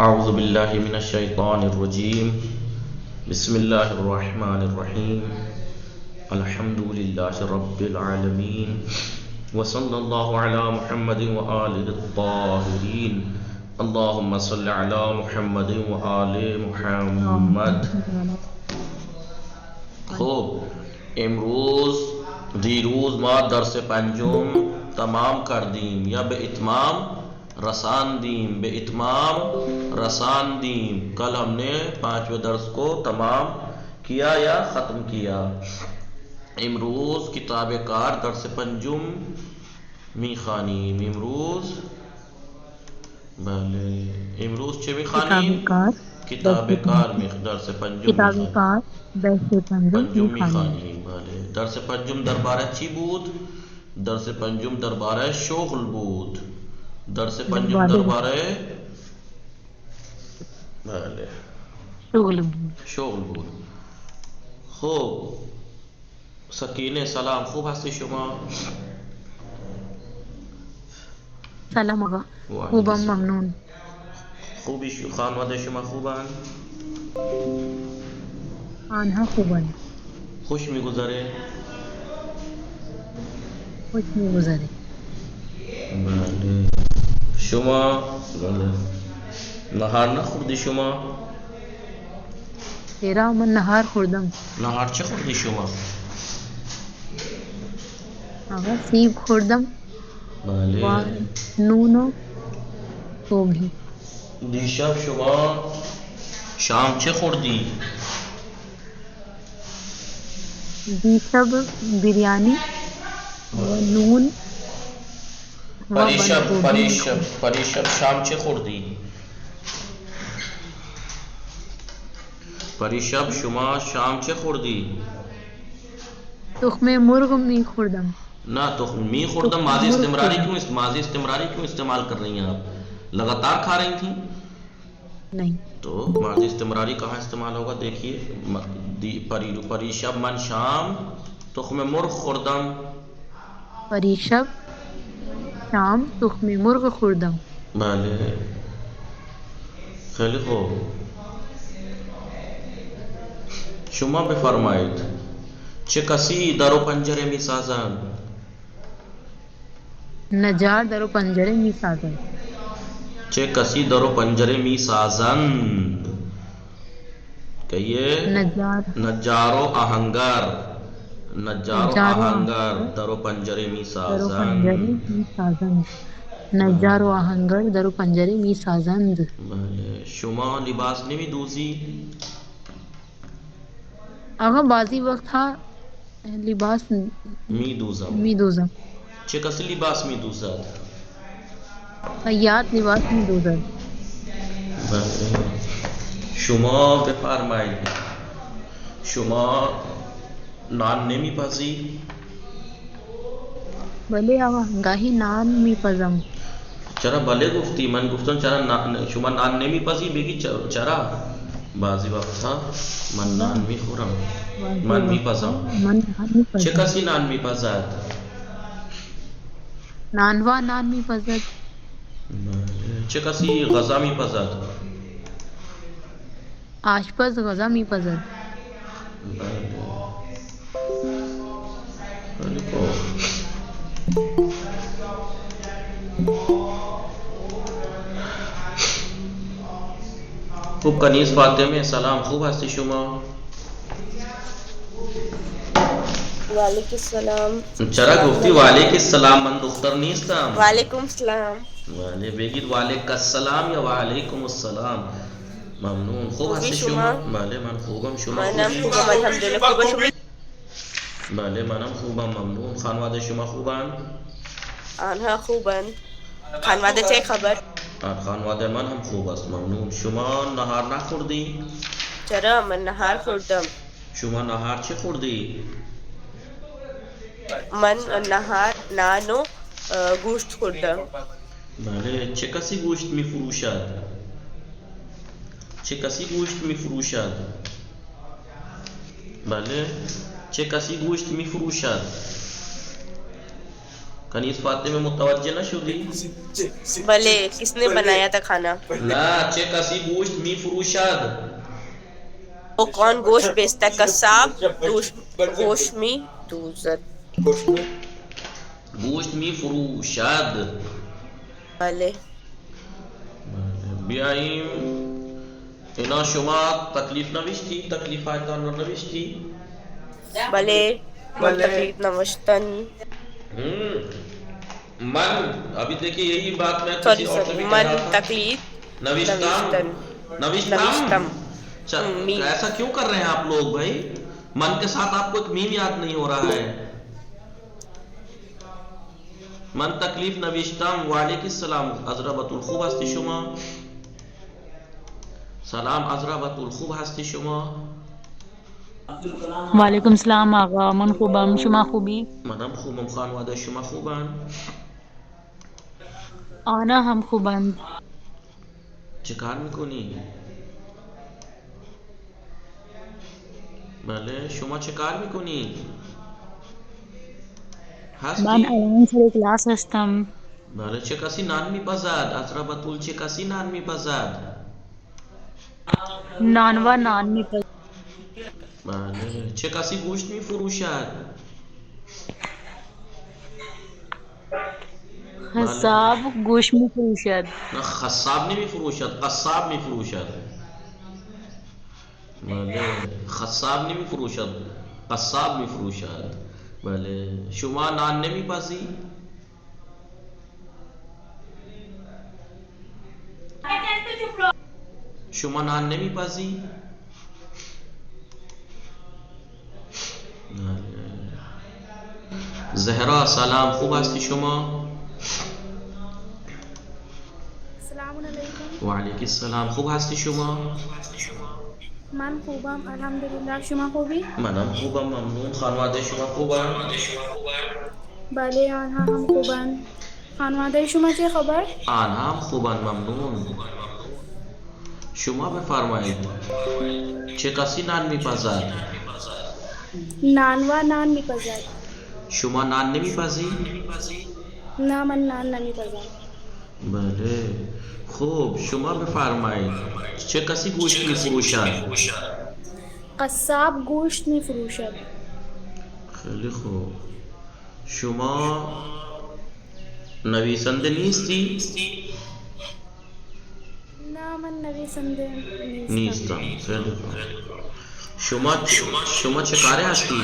اعوذ باللہ من الشیطان الرجیم بسم اللہ الرحمن الرحیم الحمد للہ رب العالمین وصلی اللہ علی محمد وآلہ الطاہرین اللہم صل علی محمد وآل محمد. خوب امروز دیروز ما درس پنجم تمام کردیم یا به اتمام رساندیم. به اتمام رساندیم. کل ہم نے 5ویں درس کو تمام کیا یا ختم کیا. امروز کتاب کار درس پنجم میخوانیم. امروز چه میخوانیم؟ کتاب کار درس پنجم میخوانیم. درس پنجم درباره چی بود؟ درس پنجم درباره شغل بود. درس پنجم درباره شغل بود. خوب سکینه سلام، خوب هستی شما؟ سلام آقا، خوبم ممنون. خوبی خانواده شما خوبن؟ آنها خوبن. خوش میگذره؟ خوش میگذره. بله. شما نهار نخوردی شما؟ چرا من نهار خوردم. نهار چه خوردی شما؟ آقا سیب خوردم بله. و نون و صبحی. دیشب شما شام چه خوردی؟ دیشب بریانی و نون و پریشب شام چه خوردی؟ پریشب شما شام چه خوردی؟ تخم مرغ می خوردم. نہ تخم می خوردم. ماضی استمراری کیوں استعمال کر رہی ہیں آپ؟ لگاتار کھا رہی تھیں؟ نہیں تو ماضی استمراری کہاں استعمال ہوگا؟ دیکھیے پریشب من شام تخم مرغ خوردم. پریشب شام تخم مرغ خوردم. بله. خیلی خوب. شما بفرمایید چه کسی در و پنجره می سازند؟ نجار در و پنجره می سازد. چه کسی در و پنجره می سازند؟ کہیے نجار و آہنگر. نجار و آہنگر در و پنجره می سازند. نجار و آهنگر در و پنجره می سازند. بله. شما لباس نمی دوزی؟ آقا بعضی وقت ها لباس می دوزم. چه کسی لباس می دوزد؟ خیاط لباس می دوزد. بله. شما بفرمایید شما نان نمی پزی؟ بله آقا گاهی نان می پزم. چرا بله گفتی؟ من گفتم چرا شما نان نمی پزی؟ بگی چرا؟ بعضی وقت ها من نان می خورم، من می پزم. چه کسی نان می پزد؟ نانوا نان می پزد. چه کسی غذا می پزد؟ آشپز غذا می پزد. خوب. کنیز فاطمه سلام، خوب هستی شما؟ وعلیکم السلام. چرا گفتی وعلیکم السلام؟ من دختر نیستم. وعلیکم السلام. بله بگید وعلیکم السلام یا وعلیکم السلام. ممنون. خوب هستی شما؟ بله من خوبم. شما منم خوبم الحمدلله. خوبه شما؟ بله منم خوبم ممنون. خانواده شما خوبن؟ آنها خوبن. خانواده چه خبر؟ خانواده من هم خوب است ممنون. شما نهار نخوردی؟ چرا من نهار خوردم. شما نهار چه خوردی؟ من نهار نان و گوشت خوردم. بله. چه کسی گوشت می فروشد؟ چه کسی گوشت می فروشد؟ بله. چه کسی گوشت می فروشد؟ کنیز فاطمه متوجه نشدی؟ بله کس نے بنایا تھا کھانا؟ لا، چه کسی گوشت می فروشد؟ وہ کون گوشت بیچتا ہے؟ قصاب گوشت می دوزد. گوشت می فروشد. بله. بیاییم اینا شما تکلیف نوشتی؟ تکلیفاتان رو نوشتی؟ بله من تکلیف نوشتن. من ابھی دیکھیے یہی بات میں سوری کسی اور سے بھی کہہ من رہا تھا. تکلیف نوشتم. نوشتم. میم. ایسا کیوں کر رہے ہیں آپ لوگ بھائی؟ من کے ساتھ آپ کو ایک میم یاد نہیں ہو رہا ہے. من تکلیف نوشتم. وعلیکم السلام عذرا بطول، خوب هستی شما؟ سلام عذرا بطول، خوب هستی شما؟ وعلیکم السلام آقا، من خوبم، شما خوبی؟ منم خوبم. خانواده شما خوبن؟ آنا هم خوبند. چه کار میکنی؟ بله شما چه کار میکنی؟ هستی؟ من الان سر کلاس هستم. بله چه کسی نان میپزد؟ عذرا بطول چه کسی نان میپزد؟ نان و نان میپز. بله چه کسی گوشت میفروشد؟ حساب گوشت میفروشد. نه خصاب نمیفروشد، قصاب میفروشد. بله خصاب نمیفروشد، قصاب میفروشد. بله شما نان نمیپزی؟ شما نان نمیپزی؟ زهرا سلام، خوب هستی شما؟ السلام علیکم. وعلیکم السلام، خوب هستی شما؟ من خوبم الحمدلله، شما خوبی؟ منم خوبم ممنون. خانواده شما خوبن؟ بله آنها هم خوبن. خانواده شما چه خبر؟ آنها هم خوبن ممنون. شما بفرمایید چه کسی نان میپزد؟ نان و نان میپزد. شما نان نمیپزی؟ نه من نان نمیپزم. بله خوب شما بفرمایید چه کسی گوشت میفروشد؟ قصاب گوشت میفروشد. خیلی خوب. شما نویسنده نیستی؟ نه من نویسنده نیستم. خیلی خوب. شما چه کاره هستی؟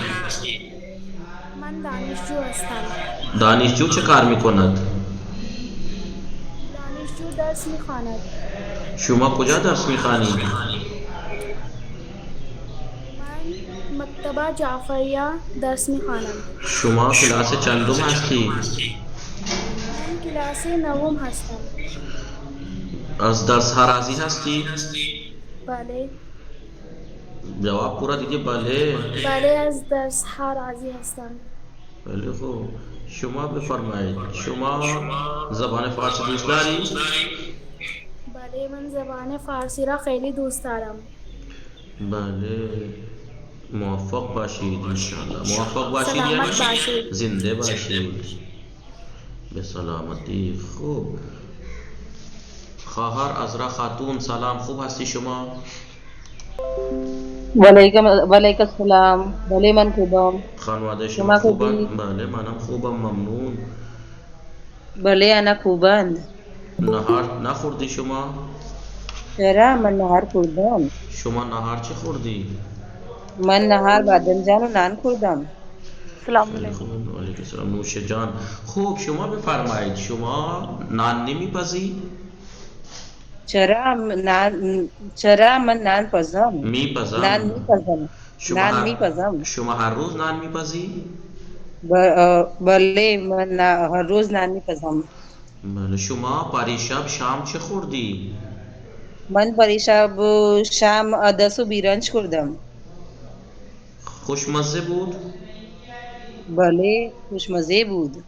من دانشجو هستم. دانشجو چه کار میکند؟ دانشجو درس میخواند. شما کجا درس میخوانی؟ من مکتبه جعفریه درس میخوانم. شما کلاس چندم هستی؟ من کلاس نوم هستم. از درس ها راضی هستی؟ بله. جواب پورا دیگه بله. بله از درس ها راضی هستم. خیلی خوب. شما بفرمایید شما زبان فارسی دوست داری؟ بله من زبان فارسی را خیلی دوست دارم. بله موفق باشید انشاءالله. موفق باشید سلامت یعنی باشید. زنده باشید به سلامتی. خوب. خواهر عذرا خاتون سلام، خوب هستی شما؟ وعلیکم السلام. بله من خوبم. خانواده شما شما خوبن؟ خوبی؟ بله منم خوبم ممنون. بله انا خوبند. نهار نخوردی شما؟ چرا من نهار خوردم. شما نهار چی خوردی؟ من نهار بادنجان و نان خوردم. السلام خیلی علیکم. خوب. علیکم السلام نوش جان. خوب شما بفرمایید شما نان نمیپزی؟ چرا من نان پزم. نان میپزم. میپزم. نان میپزم. شما هر روز نان میپزی؟ بله من هر روز نان میپزم. بله شما پریشب شام چه خوردی؟ من پریشب شام دس و بیرنج خوردم. خوشمزه بود؟ بله خوشمزه بود.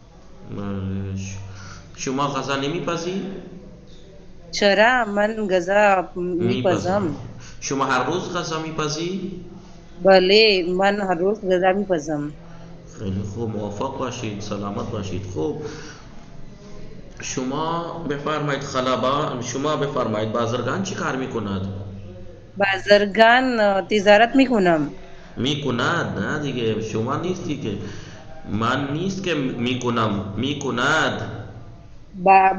بله. شما غذا نمیپزی؟ چرا من غذا میپزم. شما هر روز غذا میپزی؟ بله من هر روز غذا میپزم. خیلی خوب، موفق باشید، سلامت باشید. خوب، شما بفرمایید شما بفرمایید بازرگان چی کار میکند؟ بازرگان تجارت میکنم. میکند، نه دیگه شما نیستی که، من نیست که میکنم، میکند.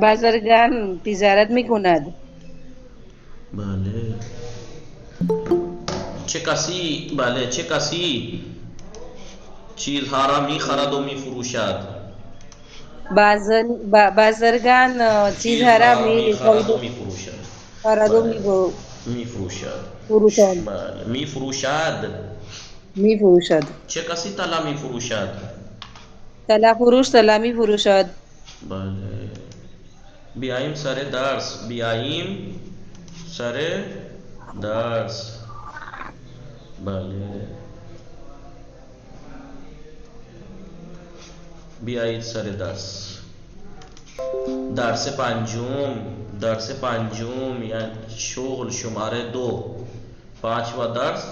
بازرگان تجارت میکند. بله. چه کسی چیزها را میخرد و میفروشد؟ بازرگان چیزها را میخرد و میفروشد. خرد و میفروشد. میفروشد. بله، میفروشد. چه کسی طلا میفروشد؟ طلا میفروشد. بله. بیاییم سر درس. بله، بیایید سر درس. درس پنجم یعنی شغل شماره 2، 5واں درس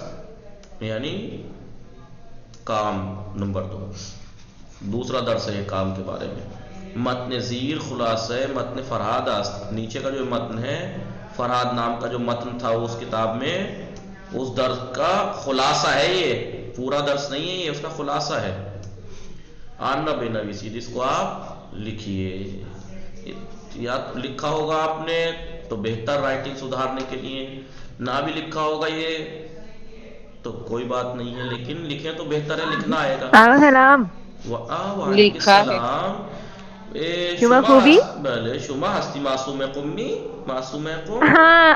یعنی کام نمبر 2. دوسرا درس ہے کام کے بارے میں. متن زیر خلاصہ متن فرہاد است. نیچے کا جو متن ہے، فرہاد نام کا جو متن تھا اس کتاب میں، اس درس کا خلاصہ ہے. یہ پورا درس نہیں ہے، یہ اس کا خلاصہ ہے. آنا بے نویسی، جس کو آپ لکھیے. یا لکھا ہوگا آپ نے تو بہتر رائٹنگ سدھارنے کے لیے، نہ بھی لکھا ہوگا یہ تو کوئی بات نہیں ہے، لیکن لکھیں تو بہتر ہے، لکھنا آئے گا. سلام. وعلیکم السلام. شما خوبی؟ بله. شما هستی معصومه قمی؟ معصومه قم؟ ہاں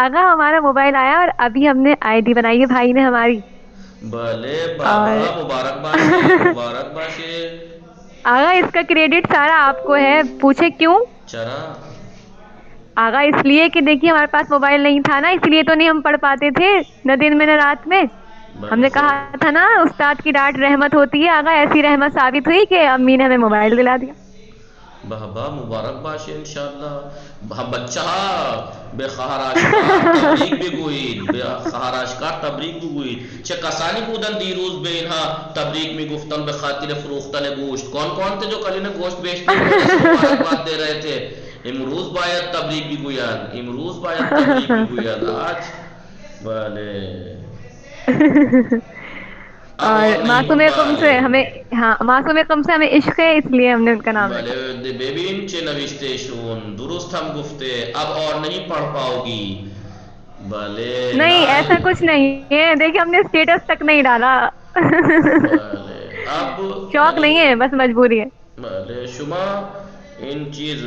آغا ہمارا موبائل آیا اور ابھی ہم نے آئی ڈی بنائی ہے بھائی نے ہماری. بله بابا، مبارک باشه. آغا اس کا کریڈٹ سارا آپ کو ہے. پوچھے کیوں؟ چرا؟ آغا اس لیے کہ دیکھیے ہمارے پاس موبائل نہیں تھا نا، اس لیے تو نہیں ہم پڑھ پاتے تھے نہ دن میں نہ رات میں. ہم نے کہا تھا نا استاد کی ڈانٹ رحمت ہوتی ہے. آغا ایسی رحمت ثابت ہوئی کہ امی نے ہمیں موبائل دلا دیا. بابا مبارک باشه انشاءاللہ. بچه به خواهراشکار تبریک بگویید، به خواهراشکار تبریک بگویید. چه کسانی بودن دیروز به اینها تبریک میگفتن به خاطر فروختن گوشت؟ کون تھے جو کل انہیں گوشت بیچتے ہیں مبارکباد دے رہے تھے؟ امروز باید تبریک بگویند. آج بله. اور معصوم قم سے ہمیں عشق ہے، اس لیے ہم نے ان کا نام رکھا. بله. ببین چه نوشته شون، درست هم گفته. اب اور نہیں پڑھ پاؤ گی. بله. نہیں ایسا کچھ نہیں ہے، دیکھیں ہم نے اسٹیٹس تک نہیں ڈالا. بله. اب شوق نہیں ہے، بس مجبوری ہے. بله. شما این چیز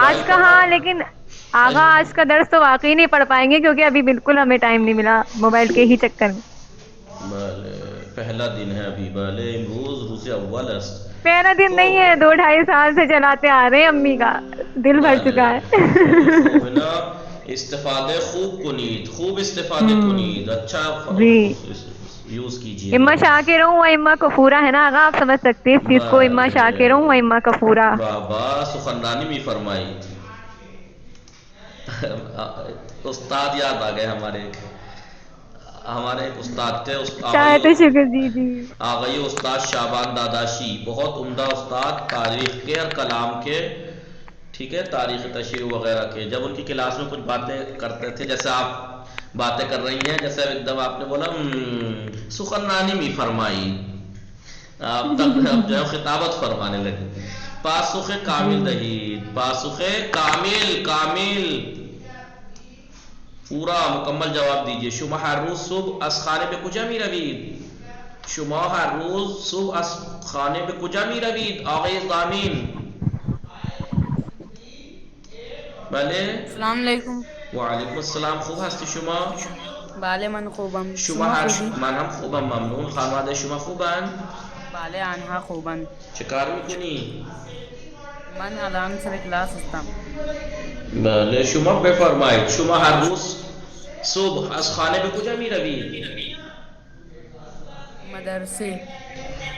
آج کا ہاں، لیکن آغا آج کا درس تو واقعی نہیں پڑھ پائیں گے کیونکہ ابھی بالکل ہمیں ٹائم نہیں ملا موبائل کے ہی چکر میں. بله. پہلا دن ہے ابھی. بله. امروز روز اول است. پہلا دن نہیں ہے، 2-2.5 سال سے چلاتے آ رہے ہیں. امی کا دل بھر چکا ہے. استفاده خوب استفاده کنید. اچھا یوز کیجیے. اما شاکر ہوں و اما کفورا ہے نا آغا، آپ سمجھ سکتے ہیں اس چیز کو. اما شاکر ہوں و اما کفورا. بابا سخنرانی بھی فرمائی. استاد یاد آ گئے ہمارے ایک استاد تھے. شکر جی. آغائی استاد شعبان داداشی، بہت عمدہ استاد تاریخ کے اور کلام کے، ٹھیک ہے، تاریخ تشریح وغیرہ کے. جب ان کی کلاس میں کچھ باتیں کرتے تھے جیسے آپ باتیں کر رہی ہیں، جیسے ایک دم آپ نے بولا سخنرانی بھی فرمائی، آپ تک جو ہے خطابت فرمانے لگے. پاسخ کامل دہید. پاسخ کامل پورا مکمل جواب دیجئے. شما ہر روز صبح از خانه به کجا می روید؟ شما هر روز صبح از خانه به کجا می روید آقای ضامین؟ بله. السلام علیکم. وعلیکم السلام. خوب هستی شما؟ بله من خوبم. شما من هم خوبم، ممنون. خانواده شما خوبن؟ بله آنها خوبن. چه کار میکنی؟ من الان سر کلاس هستم. بله. شما بفرمایید شما هر روز صبح از خانه به کجا می روید؟ مدرسه.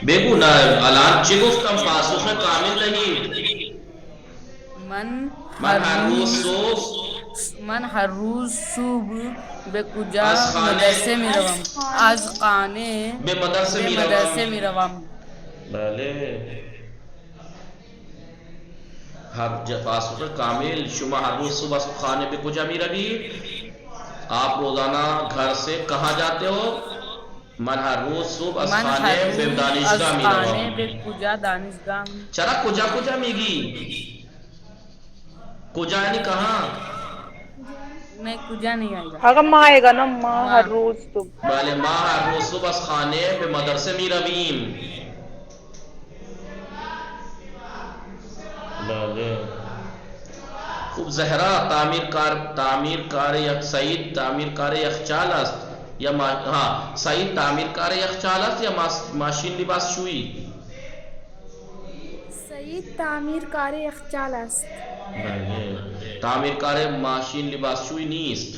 بگو نه الان چه گفتم؟ پاسخ کامل دهید. من هر روز صبح من ہر روز صبح بے کجا از خانه مدرسه می روم. از خانه به مدرسه به می مدرسه روم. می روم. بله ہر فاسق کامل شما ہر روز صبح خانے پہ کجا می روید؟ آپ روزانہ گھر سے کہاں جاتے ہو؟ من ہر روز صبح از من خانه هر به روز از دانشگاه می خانه روم. به کجا دانشگاه می چرا کجا کجا میگی؟ کجا یعنی کہاں؟ نہیں کجا نہیں آئے گا. آقا ماں آئے گا نا، ماں ماں. ہر روز تو. بله ما هر روز صبح از خانه به مدرسه می رویم. بله خوب زهرا تعمیرکار یک سعید تعمیرکار یخچال است یا سعید تعمیرکار یخچال است یا ماشین لباس شویی؟ سعید تعمیرکار یخچال است. بله تعمیرکار ماشین لباس شویی نیست.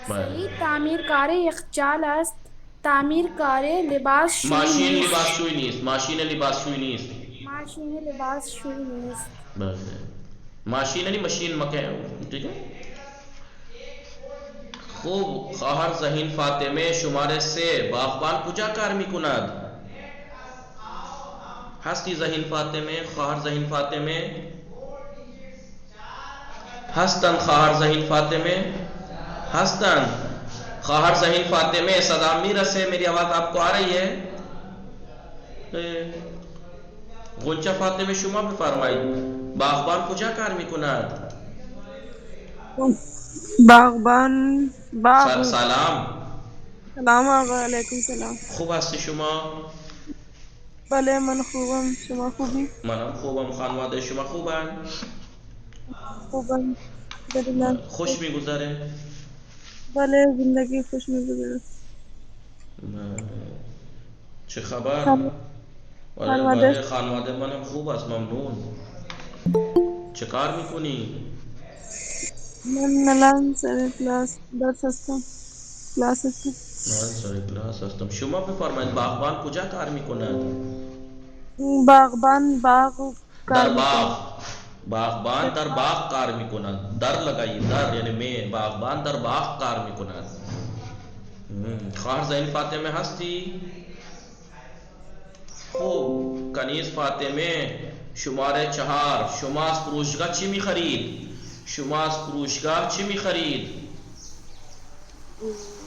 سعید تعمیرکار یخچال است. تعمیرکار لباس شوی ماشین نیست. لباس شویی نیست. ماشین لباس شویی نیست. ماشین لباس شوی نیست. بله ماشین یعنی ماشین مکان. ٹھیک ہے. خوب خواهر ذهین فاطمه شماره 3 باغبان کجا کار میکند؟ هستی ذهین فاطمه؟ خواهر ذهین فاطمه هستند؟ خواهر ذهین فاطمه هستند؟ خواهر ذهین فاطمه صدا میرسه؟ میری آواز آپ کو آ رہی ہے؟ غنچه فاطمه شما بفرمایید باغبان کجا کار میکند؟ باغبان باغ. سلام. سلام آقا. علیکم سلام. خوب هستی شما؟ بله من خوبم. شما خوبی؟ منم خوبم. خانواده شما خوبن؟ خوبم. بدونم. خوش میگذره؟ بله زندگی خوش میگذره. چه خبر؟ خانواده خانواده منم خوب است ممنون. چه کار میکنی؟ من الان سر کلاس درس هستم. کلاس هستم. من سر کلاس هستم. شما بفرمایید باغبان کجا کار میکند؟ باغبان باغ کار در باغ. میکنه. باغبان در باغ کار میکند. در لگایی در یعنی میں باغبان در باغ کار میکند. خواهر ذهین فاطمه هستی؟ خوب کنیز فاطمه شماره 4 شما از فروشگاه چی میخرید؟ شما از فروشگاه چی میخرید؟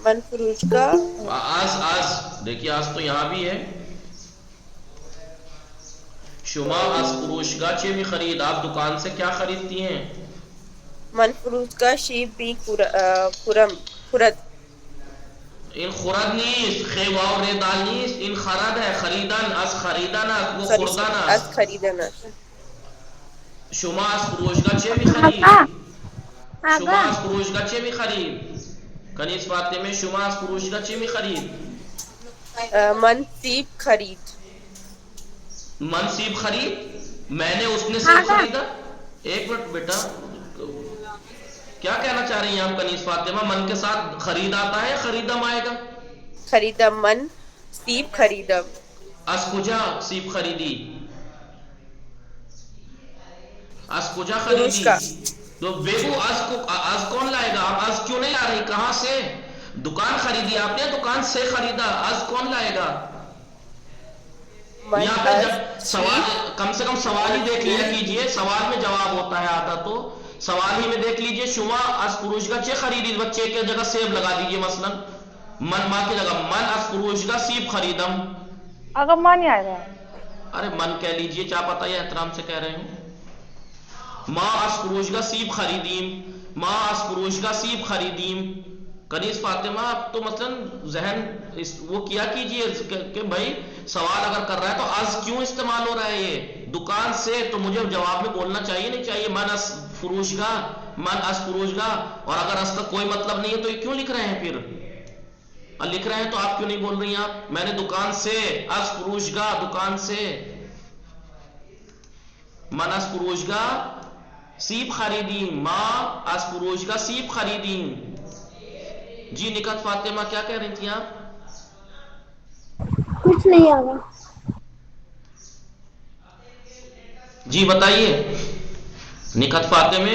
من فروشگاه از دیکھیے آج تو یہاں بھی ہے. شما از فروشگاه چی میخرید؟ آپ دکان سے کیا خریدتی ہیں؟ من فروشگاه شیب بی خورد. این خورد نیست. خی واو ری دال نیست. این خرد ہے. خریدن از خریدن است. وہ خوردن از است. خریدن است. شما از فروشگاه چی میخرید؟ شما از فروشگاه چی میخرید؟ کنیز فاطمه شما از فروشگاه چی میخرید؟ من سیب خرید. من سیب خرید؟ میں نے اس نے سیب خریدا؟ ایک منٹ بیٹا کیا کہنا چاہ رہی ہیں آپ کنیز فاطمہ؟ من کے ساتھ خرید آتا ہے خریدم آئے گا؟ خریدم من سیب خریدم. از کجا سیب خریدی؟ از کجا خریدی؟ تو بےبو از کون لائے گا؟ آپ از کیوں نہیں لا رہی؟ کہاں سے؟ دکان خریدی آپ نے؟ دکان سے خریدا. از کون لائے گا؟ یہاں پہ جب سوال کم سے کم سوال ہی دیکھ لیا کیجئے. سوال میں جواب ہوتا ہے آتا تو سوال ہی میں دیکھ لیجئے. شما از فروشگاه چه خریدید؟ بچے کے جگہ سیب لگا دیجئے. مثلا من ماں کی جگہ من از فروشگاه سیب خریدم. آقا ماں نہیں آئے گا. ارے من کہہ لیجئے کیا پتہ یہ احترام سے کہہ رہے ہوں. ما از فروشگاه سیب خریدیم. ما از فروشگاه سیب خریدیم. کنیز فاطمہ آپ تو مثلا ذہن وہ کیا کیجئے کہ بھائی سوال اگر کر رہا ہے تو از کیوں استعمال ہو رہا ہے؟ یہ دکان سے تو مجھے جواب میں بولنا چاہیے نہیں چاہیے؟ من از فروشگاه من از فروشگاه. اور اگر از کا کوئی مطلب نہیں ہے تو یہ کیوں لکھ رہے ہیں پھر؟ اور لکھ رہے ہیں تو آپ کیوں نہیں بول رہی ہیں؟ آپ میں نے دکان سے از فروشگاه دکان سے من از فروشگاه سیب خریدیم. ما از فروشگاه سیب خریدیم. جی نکات فاطمہ کیا کہہ رہی تھی آپ؟ کچھ نہیں آگا. جی بتائیے نکات فاطمہ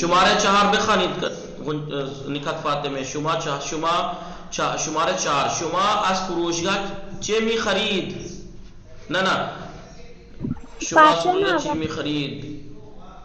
شماره 4 بخوانید نکات فاطمه شماره 4 شما از فروشگاه چه میخرید؟ نه شما از فروشگاه چی میخرید؟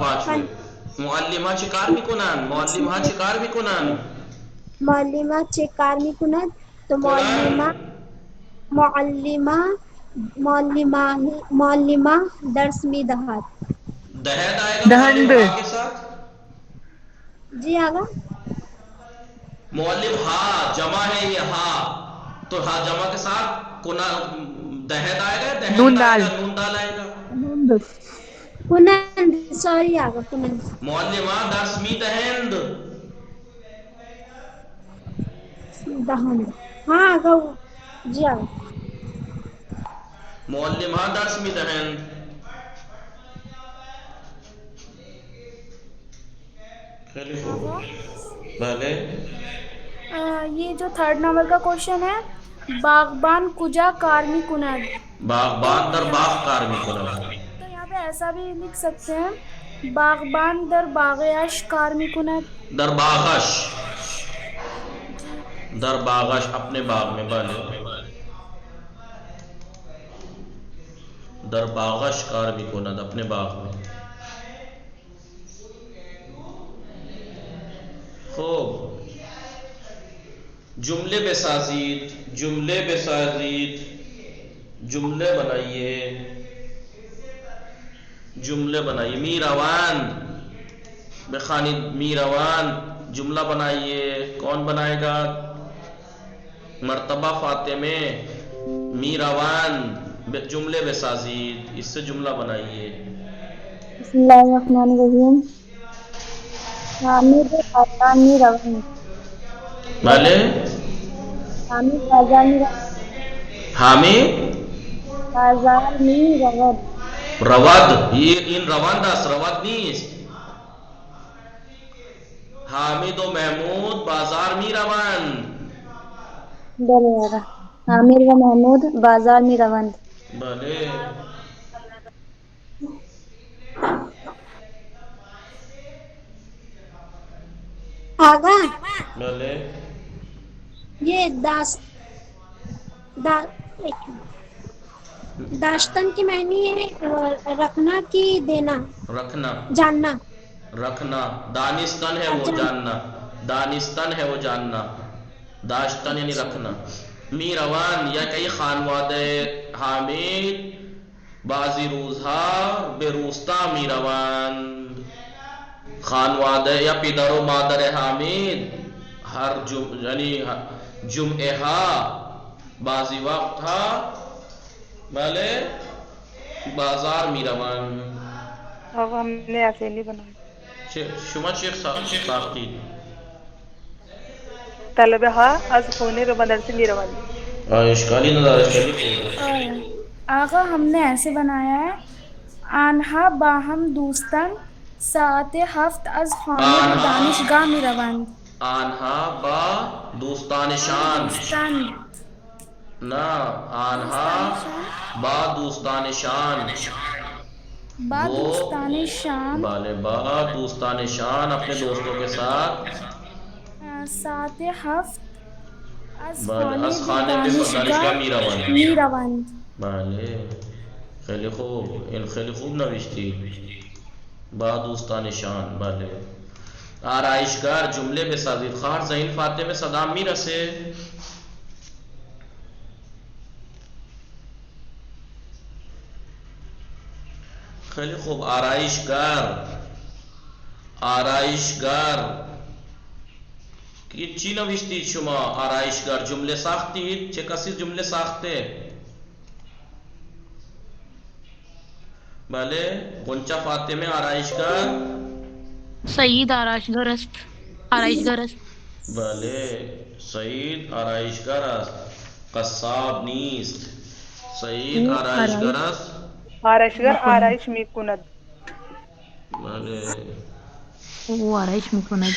پاچوه معلم ها چه کار میکنن؟ معلمہ چه کار میکند تو معلمہ درس میدهد دهد آئے گا دہند معلم ہا کے ساتھ جی آگا معلم ہا جمع ہے یہ ہا تو ہا جمع کے ساتھ دہد آئے گا نون دال نون دال آئے گا کنند سوری آگا کنند معلم ہا درس میدهند دهند ہاں آگا جی آگا معلم ہا درس میدهند خیلی خوب بله یہ جو 3rd نمبر کا کوشچن ہے باغبان کجا کار میکند باغبان در باغ کار میکند تو یہاں پہ ایسا بھی لکھ سکتے ہیں باغبان در باغش کار میکند در باغش اپنے باغ میں بله در باغش کار میکند اپنے باغ میں خوب جملے بسازید جملے بنائیے میروان بخوانید میروان جملہ بنائیے کون بنائے گا مرتبہ فاطمہ میروان جملے بسازید اس سے جملہ بنائیے بسم اللہ الرحمن الرحیم حامد بازار میں روان بھلے حامد بازار میں رواد این روان دست رواد نیست حامد و محمود بازار می روند بله آقا حامد و محمود بازار میں روان بھلے آگا بھلے یہ داشتن کی معنی ہے رکھنا کی دینا جاننا رکھنا دانستن ہے وہ جاننا داشتن یعنی رکھنا میروان یا کئی خانواده حامد بعضی روزها به روستا میروند خانواده یا پدر و مادر حامد ہر یعنی جمعه ها بعضی وقت ها بله بازار میروند آقا ہم نے ایسے نہیں بنایا شما چه ساختید طلبه ها از خونه به مدرسه می روند اشکالی نداره آقا ہم نے ایسے بنایا ہے آنها باہم دوستن ساعت 7 از خانه به دانشگاه می روند آنها با دوستانشان نه آنها با دوستانشان بله با دوستانشان اپنے دوستوں کے ساتھ ساعت 7 از خانه به دانشگاه می روند بله خیلی خوب این خیلی خوب نوشتی با دوستانشان بله آرایشگار جمله بسازید خواهر زین فاطمه صدام میرسه خیلی خوب آرایشگار چی نوشتید شما آرایشگار جمله ساختید چه کسی جمله ساخته بله غنچه فاطمه آرایشگار سعید آرایشگر است بله سعید آرایشگر است قصاب نیست سعید آرایشگر است آرایشگر آرایش میکند بله او آرایش میکند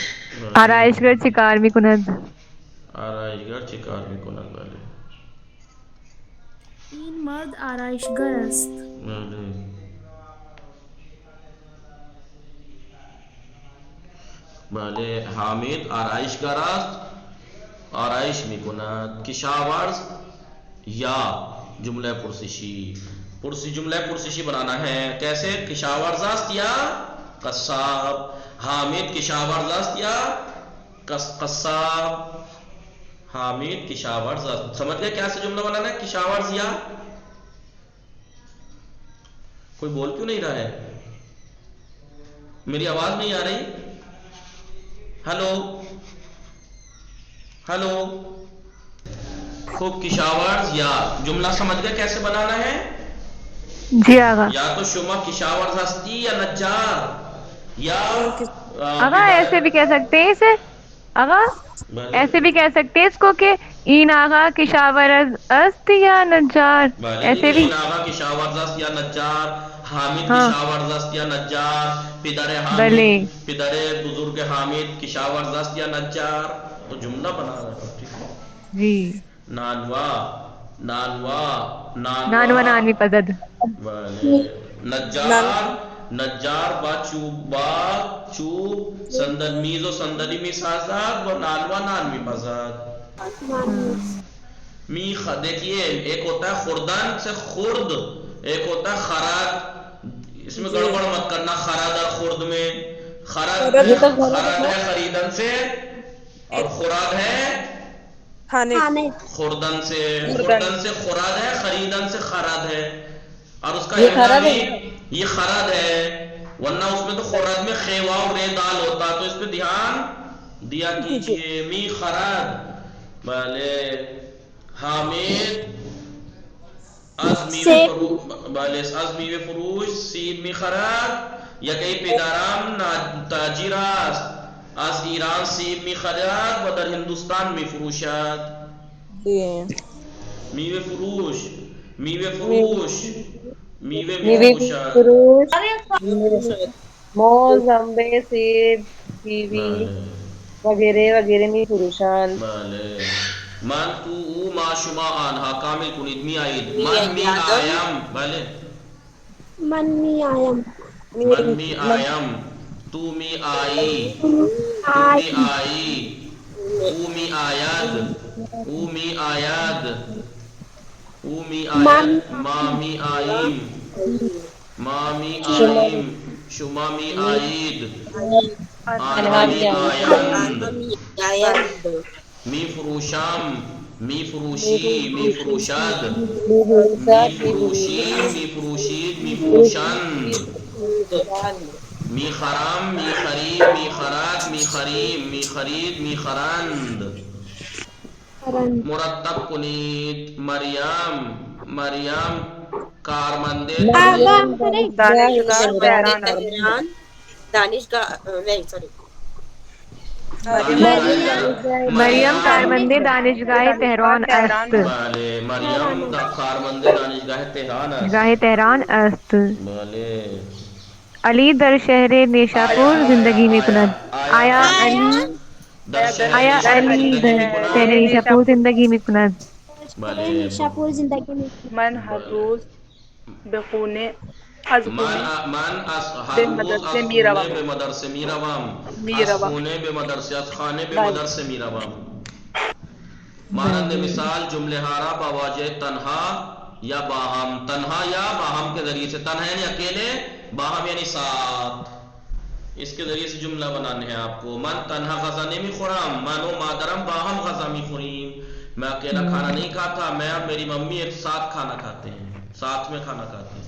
آرایشگر چه کار میکند آرایشگر چه کار میکند بله این مرد آرایشگر است. بله حامد آرایشگر است، آرایش میکند. کشاورز یا جملہ پرسشی، جملہ پرسشی بنانا ہے. کیسے؟ کشاورز است یا قصاب. حامد کشاورز است یا قصاب. حامد کشاورز است. سمجھ گئے کیسے جملہ بنانا ہے؟ کشاورز یا. کوئی بول کیوں نہیں رہا ہے؟ میری آواز نہیں آ رہی؟ Hello hello. خوب کشاورز یا جملہ سمجھ گئے کیسے بنانا ہے؟ جی آغا. یا تو شما کشاورز ہستی یا نجار یا آغا ایسے بھی کہہ سکتے ہیں اسے. آغا ایسے بھی کہہ سکتے ہیں اس کو کہ این آغا کشاورز است یا نجار. ایسے بھی این آغا کشاورز است یا نجار. حامد کشاورز است یا نجار. پدر حامد، پدر بزرگ حامد کشاورز است یا نجار. تو جملہ بنا رہا ہے. جی. نانوا نانوا نانوی پزد. نجار با چوب سندل میز و صندلی می سازد و نانوا نانوی پزد. دیکھیے ایک ہوتا ہے خوردن سے خرد، ایک ہوتا ہے خرد. اس میں گڑبڑ مت کرنا. خرد اور خرد میں خرد ہے خریدن سے اور خوراد ہے خوردن سے. خوردن سے خوراد ہے، خریدن سے خرد ہے. اور اس کا یہ خرد ہے، ورنہ اس میں تو خورد میں خیوا اور رے دال ہوتا، تو اس پہ دھیان دیا کیجئے. می خرد. بھلے حامد از میوه فروش سیر می خرد. یکی پدرم تاجر است، از ایران سیب می خرد و در هندوستان می فروشد. میوه فروش می فروشد. موز، انبه، سیب، کیوی وغیرہ وغیرہ می فروشند. من تو او ما شما آنها. کامل کنید. می آیید. من می آیم. بله من می آیم. من می آیم. تو می آیی. تو می آیی. او می آید. او می آید. او می آید. ما می آییم. ما می آییم. شما می آیید. آنها می آیند. می فروشم. می فروشی. می فروشد. می فروشی. می فروشید. می فروشند. می خرم. می خرید. می خرد. می خریم. می خرید. می خرند. مرتب کنید. مریم کارمند مریم کارمند دانشگاہ تہران است. مریم کارمند دانشگاہ تهران است. علی در شهر نیشاپور زندگی میکند. آیا علی در شهر نیشاپور زندگی میکند؟ نیشاپور زندگی میں. من ہر روز به خونه از مدرسه میروم. از خانه به مدرسه میروم. مانند مثال جمله ہارا با واجه تنہا یا باہم. تنہا یا باہم کے ذریعے سے. تنہا یعنی اکیلے، باہم یعنی ساتھ. اس کے ذریعے سے جملہ بنانے ہیں آپ کو. من تنہا غذا نمی خورم. من و مادرم باہم غذا می خوریم. میں اکیلا کھانا نہیں کھاتا، میں اور میری ممی ایک ساتھ کھانا کھاتے ہیں، ساتھ میں کھانا کھاتے ہیں.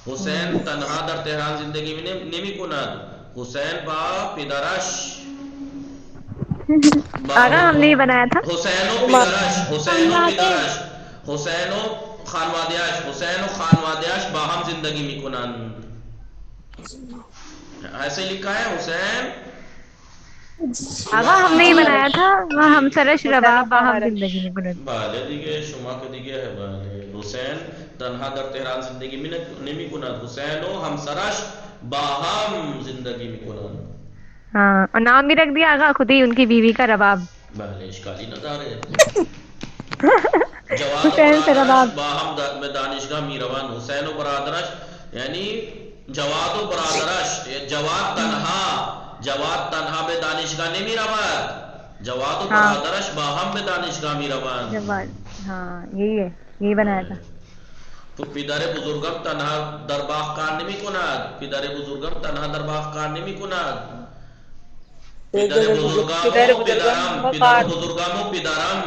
حسین تنہا در تہران زندگی میں نمی کند. حسین با پدرش. آگا ہم نے بنایا تھا. حسین و پدرش. حسین و پدرش. حسین و خانوادهاش. حسین و خانوادهاش با هم زندگی می کنند. ایسے لکھا ہے حسین. آقا ہم نے بنایا تھا. ہم سرش رباب با هم زندگی می کنند. بله دیگه شما که دیگه بله. حسین تنها در تهران زندگی نمی کند. حسین و همسرش با هم زندگی می کنند. ہاں اور نام بھی رکھ دیا آقا خود ہی ان کی بیوی کا رباب. بله اشکالی نداره. جواد و حسین سے برادرش رباب باہم میں دانشگاہ میروان حسین و برادرش یعنی جواد و برادرش جواد تنہا به دانشگاه نمی رود جواد و ہاں برادرش باهم به دانشگاه می روند جواد ہاں یہی ہے یہی بنایا تھا تو پدر بزرگم تنها در باغ کار نمی کند پدر بزرگم تنها در باغ کار نمی کند پدر بزرگم و پدرم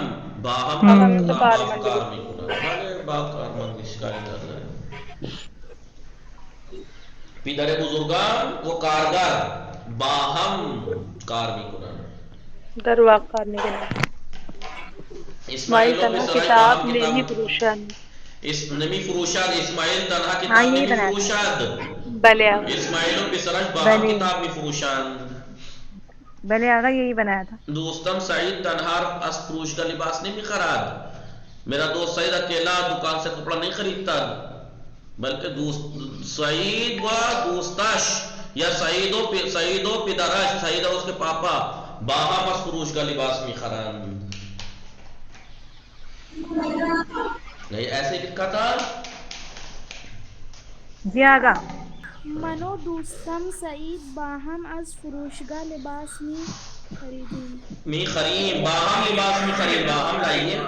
باهم باغ کار می کند بله باغ کار من اشکالی نداره پدر بزرگم و کارگر باهم کار می کنند در واقع نگه اسماعیل اسماعیل و تنها پسرش کتاب باهم نمی کتاب فروشند. نمی فروشد اسماعیل تنها ہاں کتاب یہی نمی بنایا تھا فروشد بله آقا. اسماعیل و پسرش باهم بله کتاب می فروشند بله آقا یہی بنایا تھا دوستم سعید تنہا از فروش کا لباس نہیں خرید میرا دوست سعید اکیلا دکان سے کپڑا نہیں خریدتا بلکہ سعید و دوستش یا سعید و پدرش سعید اور اس کے پاپا باہم از فروش کا لباس می خرند نہیں ایسے لکھا تھا جی آقا من و دوستم سعید باهم از فروشگاه لباس می خریدیم می خریم باہم لباس می خریم باہم لائیے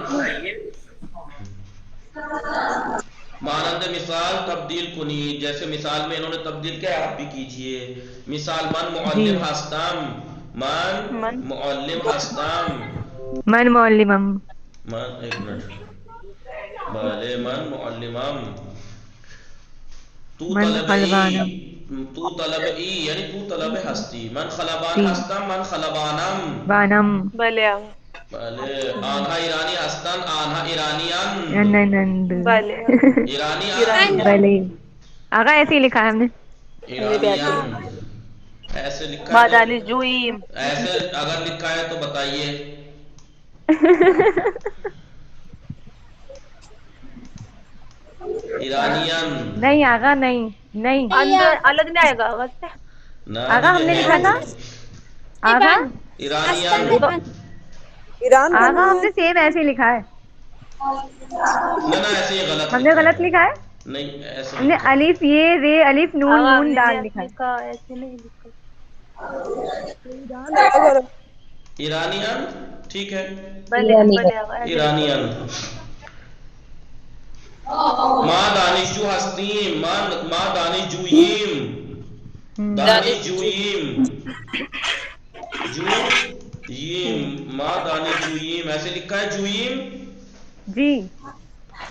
مانند مثال تبدیل کنید جیسے مثال میں انہوں نے تبدیل کیا آپ بھی کیجئے مثال من جی معلم ہستم من من معلم ہستم من معلمم من ایک منٹ بلے من معلمم تو من طلب خلبانم تو طلب یعنی تو طلب ہستی من خلبان تی ہستم من خلبانم بانم بله آقا. بله آنها ایرانی هستند آنها ایرانیان ننند بله آقا. ایرانیان ایرانی بله آقا ایسے ہی لکھا ہے ہم نے یہ بھی آتی ہے. ایرانیان ایسے لکھا ہے مادانی تو جوئیم ایسے اگر لکھا ہے تو بتائیے ایرانیان نہیں آقا نہیں نہیں اندر الگ نہیں آئے گا آغاز سے نہ آقا ہم نے یہ لکھا تھا آقا ایرانیان دیکھو آقا ہم نے سیم ایسے ہی لکھا ہے نہ ایسے یہ غلط ہم نے لکھا غلط ہے لکھا ہے نہیں ایسے ہم نے لکھا ہے الف یہ رے الف نون آغا ہم نون نے نہیں دال ایسے لکھا ہے لکھا ایسے نہیں لکھا ایرانیان ٹھیک ہے بلے بلے آغا ایسے لکھا ایرانیان ما دانشجو ہستیم ما دانشجوییم دانشجوییم جوییم ما دانشجوییم ایسے لکھا ہے جوییم جی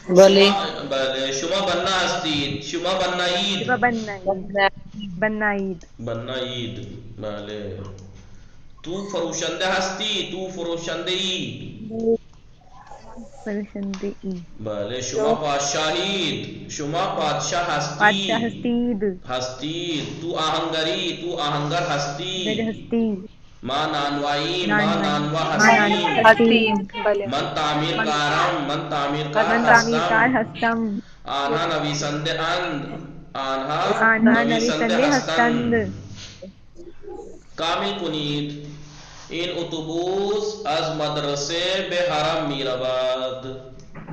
بولے بله شما بنا هستید شما بنایید شبہ بنائید بنایید بله تو فروشنده هستی تو فروشنده ای پرشنده ای بله شما پادشاهید شما پادشاه بادشاہ هستید ہستید هستید تو آهنگری تو آهنگر گج هستی ہستی ما نانوایی ما نانوائی نانوا ماں نانوا هستیم حسیم ہستیم بلے من تعمیرکارم من تعمیرکار من تعمیرکار هستم ہستم آنها نویسنده اند آنها آنها نویسنده نویسنده هستند هستند کامل کنید این اتوبوس از مدرسه به حرم می رود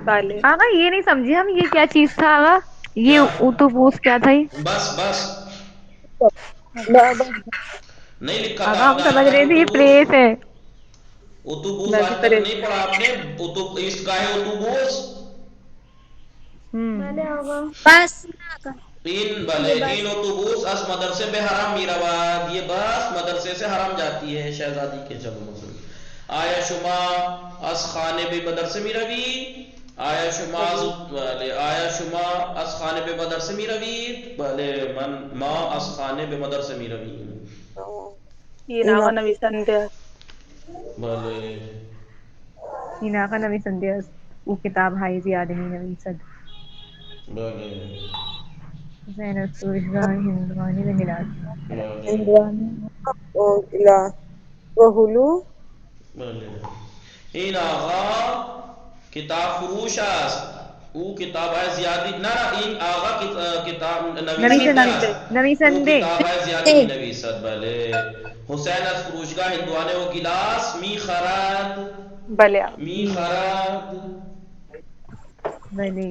بلے آقا یہ نہیں سمجھے ہم یہ کیا چیز تھا آقا یہ کیا اتوبوس کیا تھا یہ بس نہیں لکھا تھا آقا آپ ہم نے آج سمجھ تک رہے تھے یہ اتوبوس پریس ہے اتوبوس میں آج بھی تک پریس نہیں پڑھا آپ نے اس کا ہے اتوبوس بله آقا بس این بله این اتوبوس از مدرسه به حرم می رود یہ بس مدرسے سے حرم جاتی ہے شہزادی کے چلو مسلم آیا شما از خانه به مدرسه می روید آیا شما از بله آیا شما از خانه به مدرسه می روید بله ما از خانه به مدرسه می رویم یہ آغا نویسنده بله این آقا نویسنده است او کتاب های زیاده می نویسد بله حسین از فروشگاه هندوانی به هلال بله بله این آقا کتاب فروش است او کتاب های زیادی نه این آقا کتاب نویسنده است او نویسنده کتاب های زیادی می نویسد بله حسین از فروشگاه هندوانه و گلاس می خرد بلے آغا می خرد بلے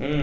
ہوں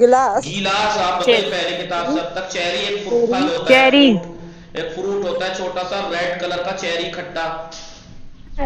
گلاس گیلاس آپ بتائیے پہلی کتاب سے اب تک. چیری ایک پھل ہوتا ہے، چیری. ایک فروٹ ہوتا ہے چھوٹا سا ریڈ کلر کا چیری کھٹا.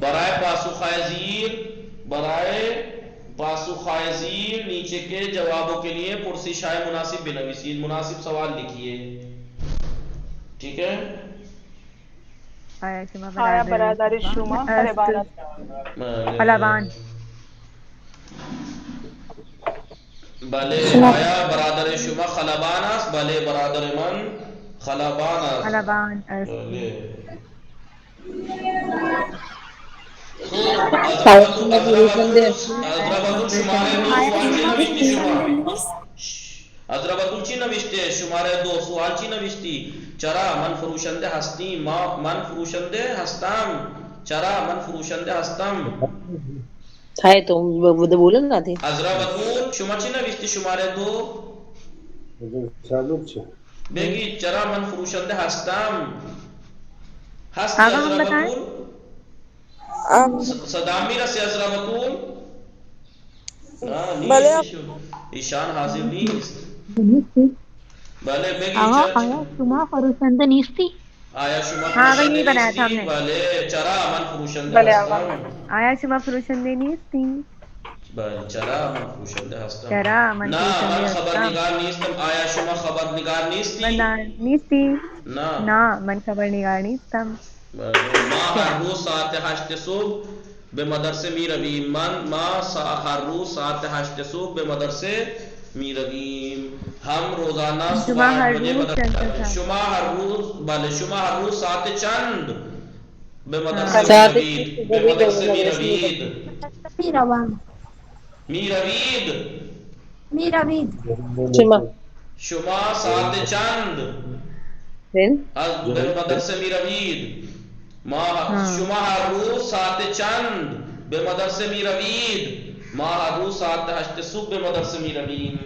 برائے پاسخائے زیر نیچے کے جوابوں کے لیے پرسشائے مناسب بنویسید. مناسب سوال لکھیے. ٹھیک ہے. آیا شما آیا برادر برادر شما خلبانت خلبان. بلے آیا برادر شما خلبان است. بلے برادر من خلبان است. خلبان بلے. خوب. ازربتون شماره 2 سوال چی نوشتی شما؟ ازربتون چی نوشته؟ شماره 2 سوال چی نوشتی؟ چرا من فروشنده هستیم. من فروشنده هستم. چرا من فروشنده هستم. ہے تو وہ تو بولو نا تھی. ازربتون شما چی نوشتی شماره 2؟ بگی چرا من فروشنده هستم. هستی آقا ہم بتائیں. ازربتون؟ صدا میرسی ازربتون؟ نه نیست ایشان حاضر نیست. بله بگی آقا آیا شما فروشنده نیستی؟ آیا شما ہاں آقا فروشنده یہی بنایا تھا ہم نیستی؟ نے. بله چرا من فروشنده بله آقا. هستم. آیا شما فروشنده نیستی؟ بله چرا من فروشنده هستم. چرا من نه فروشنده من هستم. خبرنگار نیستم. آیا شما خبرنگار نیستی؟ نیستی. نه. نه من خبرنگار نیستم. ما هر روز ساعت 8 صبح به مدرسه می رویم. ما هر روز ساعت 8 صبح به مدرسه می رویم. هم روزانه شما صبح 8 هر بجه روز چند مدرسه. تا شما هر روز بله شما هر روز ساعت چند به مدرسه می ساعت روید. به مدرسه می روید. میروم می روید. میروید شما شما ساعت چند دن به مدرسه می روید. شما هر روز ساعت چند به مدرسه می روید. ما هر روز ساعت 8 صبح به مدرسه می رویم.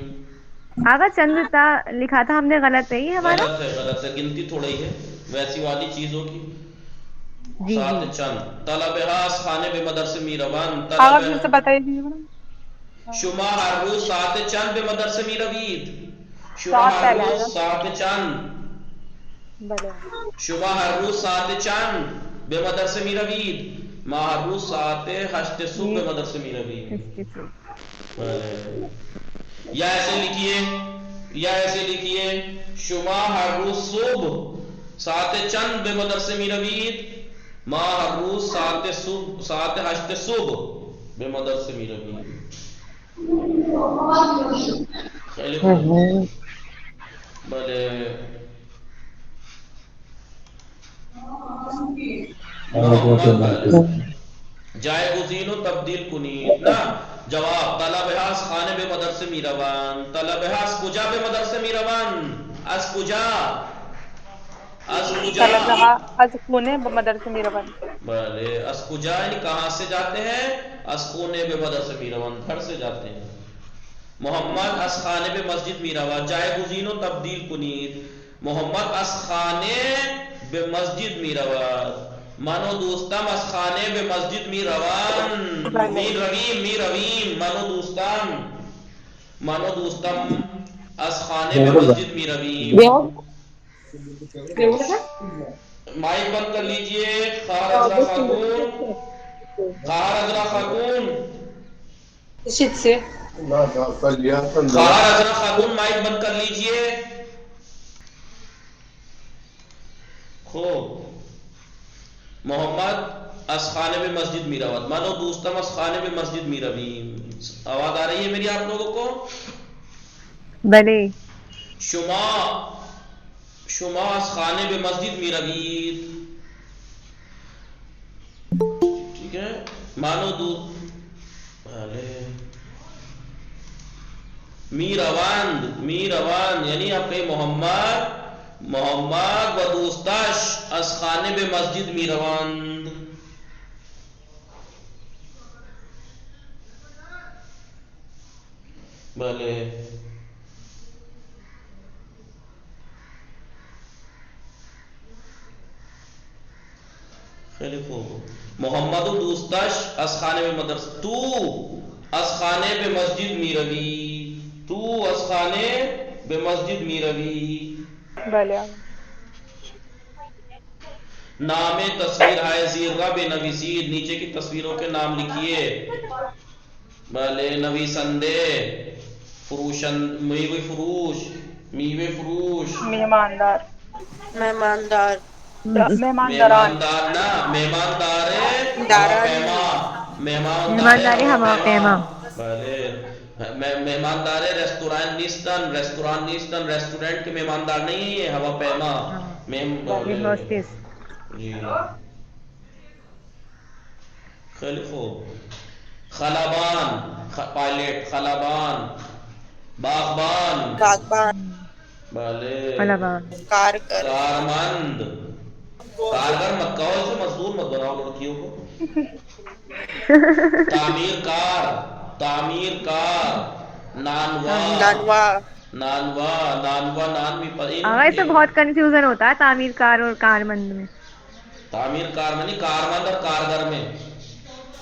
آقا چند تا لکھا تھا ہم نے غلط ہے یہ ہمارا. غلط ہے گنتی تھوڑی ہے ویسی والی چیزوں کی. جی ساعت جی. چند طلبه از خانه به مدرسه می روند. آقا پھر سے بتائیے دیجیے میڈم. شما هر روز ساعت چند به مدرسه می روید. شما ساعت هر پہلے آئے روز گا. ساعت چند. بله شما هر روز ساعت چند به مدرسه می روید. ما هر روز ساعت 8 صبح به مدرسه می رویم. یا ایسے لکھیے شما ہر روز صبح ساعت چند به مدرسه می روید. ما هر روز ساعت 8 صبح به مدرسه می رویم. خیلی خوب. بله جایگزین و تبدیل کنید. نه جواب طلبه از خانه به مدرسه می روند. طلبه از کجا به مدرسه می روند؟ از کجا؟ طلبه از خونه به مدرسه میروند. بله از کجا یعنی کہاں سے جاتے ہیں؟ از خونه به مدرسه می روند گھر سے جاتے ہیں. محمد از خانه به مسجد می رود. جایگزین و تبدیل کنید. محمد از خانه به مسجد می رود. من و دوستم از خانه به مسجد می روند. می رویم. من و دوستم از خانه به مسجد می رویم. مائک بند کر لیجئے. خواہر ازرا خاتون مائک بند کر لیجئے. خوب. محمد از خانه به مسجد می رود. من و دوستم از خانه به مسجد می رویم. آواز آ رہی ہے میری آپ لوگوں کو؟ بلے. شما از خانه به مسجد می روید. ٹھیک ہے. مانو بله می روند یعنی آپ کہیں محمد و دوستاش از خانه به مسجد می روند. بله خیلی خوب. محمد دوستش از خانه به مدرسه. تو از خانه به مسجد می روی. تو از خانه به مسجد می روی. بله آقا. نام تصویر ہے زیر را بنویسید. نیچے کی تصویروں کے نام لکھیے. بھلے نویسندے، میوے فروش، میوے فروش، مہماندار، مہماندار، مہمانداران، مہماندار نا، مہماندار داران، مہماندار ہواپیما. بھلے مہماندار ریستوران نیستن، ریستوران نیستن، ریسٹورینٹ کے مہماندار نہیں ہے، ہوا پیما. ہوسٹس. جی خیلی خوب. خلبان پائلٹ، خلبان باغبان، باغبان، بھلے خلبان. کارگر، کارمند. کارگر مت کہو، اسے مزدور مت بناؤ لڑکیوں کو. تعمیر کار، تعمیر کار. نانوا، نانوا، نانوا، نانوا نان بھی آقا اس میں بہت کنفیوژن ہوتا ہے تعمیر کار اور کارمند میں. تعمیر کار میں نہیں، کارمند اور کارگر میں.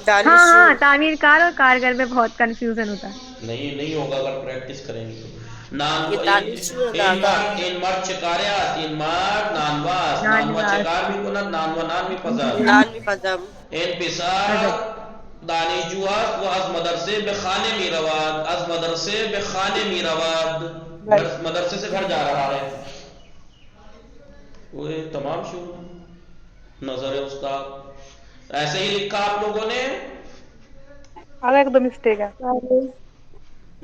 دانشور، ہاں تعمیر کار اور کارگر میں بہت کنفیوژن ہوتا ہے. نہیں ہوگا اگر پریکٹس کریں گے تو. یہ دانشور ناگا، ان مرد چکاریات، ان مرد نانواس، نانوا چکار بھی کنت، نانوا نان بھی پزار. نان بھی پزم، ان پسار دانشجوات و از مدرسے به خانه می رواد. از مدرسے به خانه می رواد. مدرسے سے گھر جا رہا ہے. وہ تمام شو نظر استاد. ایسے ہی لکھا آپ لوگوں نے. آگا ایک دو مسٹیک ہے.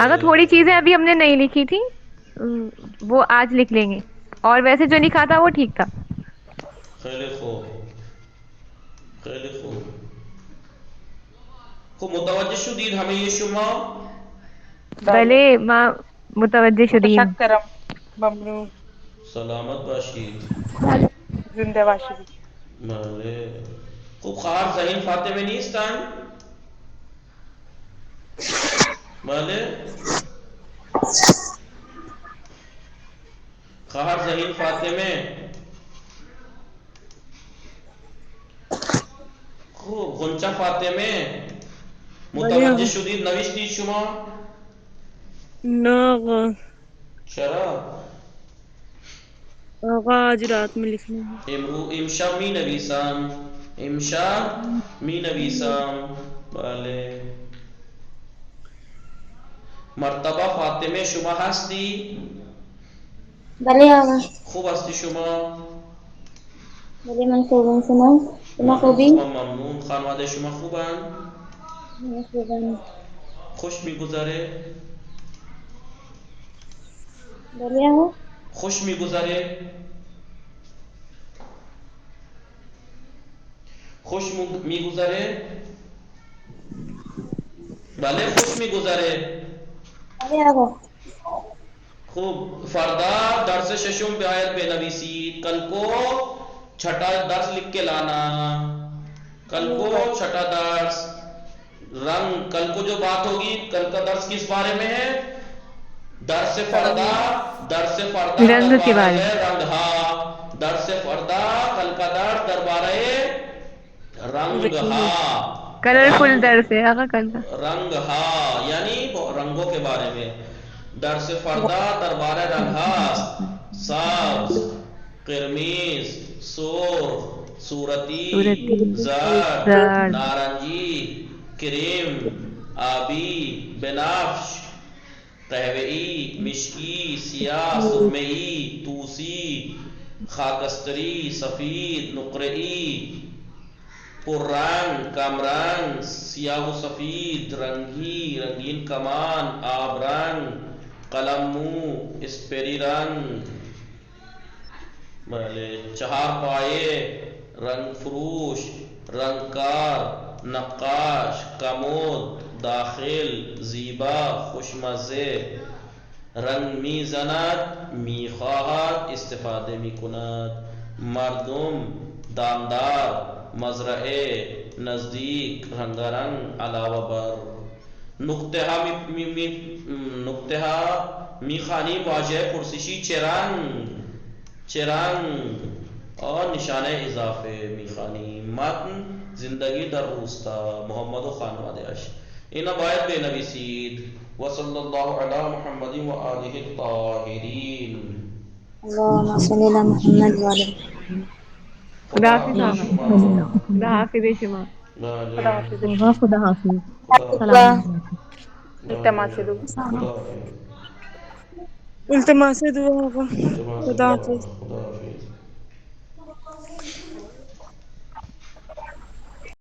اگر تھوڑی چیزیں ابھی ہم نے نہیں لکھی تھی وہ آج لکھ لیں گے، اور ویسے جو لکھا تھا وہ ٹھیک تھا. خیلی خوب، خیلی خوب. خوب متوجہ شدید ہمیں یہ شما. بھلے ماں متوجہ شدیم. متشکرم، ممنون، سلامت باشید. زندہ باشید. بله. خوب خواهر زهین فاطمه نیستن؟ بله. خواهر زهین فاطمه. خوب غنچه فاطمه متوجه شدید نوشتید شما؟ نه آقا. چرا؟ آقا آج رات میں لکھنا ہے. امشب می نویسم، امشب می نویسم. بله. مرتبه فاطمه شما هستی؟ بله آقا. خوب هستی شما؟ بله من خوبم. شما خوبی؟ ممنون. خانواده شما خوبن؟ من خوبم. خوش میگذره؟ بله آقا. خوش میگذره؟ خوش میگذره؟ بله خوش میگذره. بله آقا. خوب. فردا درس ششم به آیت بنویسید. کل کو چھٹا درس لکھ کے لانا. کل کو چھٹا درس. رنگ کل کو جو بات ہوگی، کل کا درس کس بارے میں ہے؟ درس فردا، درس فردا رنگ کے بارے دربارہ رنگ ہا. درس فردا کل کا درس دربارہ رنگ ہا. کلرفل درس ہے آقا کل کا. رنگ ہا یعنی رنگوں کے بارے میں. درس فردا دربارہ رنگ ہاست. سبز، قرمز، سرخ، صورتی، زرد، نارنجی، کریم، آبی، بنفش، قہوئی، مشکی، سیاہ، سرمئی، توسی، خاکستری، سفید، نقرئی، پررنگ، کم رنگ، سیاہ و سفید، رنگی، رنگین کمان، آب رنگ، قلم مو، اسپری رنگ. بھلے. چہار پائے، رنگ فروش، رنگکار، نقاش، کمود، داخل، زیبا، خوشمزه. رنگ می زند، می خواهد، استفاده می کند. مردم، دامدار، مزرعه، نزدیک، رنگارنگ، علاوه بر. نقطه ها میخوانیم واژه پرسشی چه رنگ، چه رنگ. اور نشان اضافه میخانی. متن زندگی در روستا محمد و خانواده‌اش. اینا باید بنویسید. و صلی الله علی محمد و آله الطاهرین. اللهم صل على محمد وعلى خدا حافظ خدا آقا. شما. خدا حافظ شما. بله. خدا حافظ. خدا حافظ. الله. التماس دو. خدا. التماس دعا آقا. خدا حافظ. خدا.